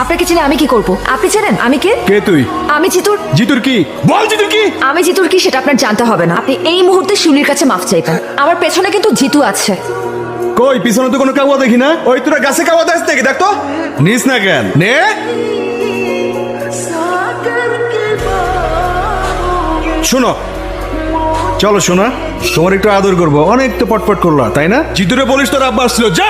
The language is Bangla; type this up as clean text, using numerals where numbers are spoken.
আপনাকে চিনে আমি কি করব? আপনি জানেন আমি কে? কে তুই? আমি জিতুর। জিতুর কি? বল জিতুর কি? আমি জিতুর কি সেটা আপনার জানতে হবে না। আপনি এই মুহূর্তে শিউলির কাছে মাফ চাইবেন। আমার পেছনে কিন্তু জিতু আছে। কই পিছনে তো কোনো কাওয়া দেখি না। ওই তোরা গাছে কাওয়া দেখ নাকি? দেখ তো। নিস না কেন? নে। শোনো, চলো শোনা, তোমার একটু আদর করবো। অনেক তো পটপট করলা, তাই না? জিতুরে বলিস তোর আব্বা আসছিল, যা।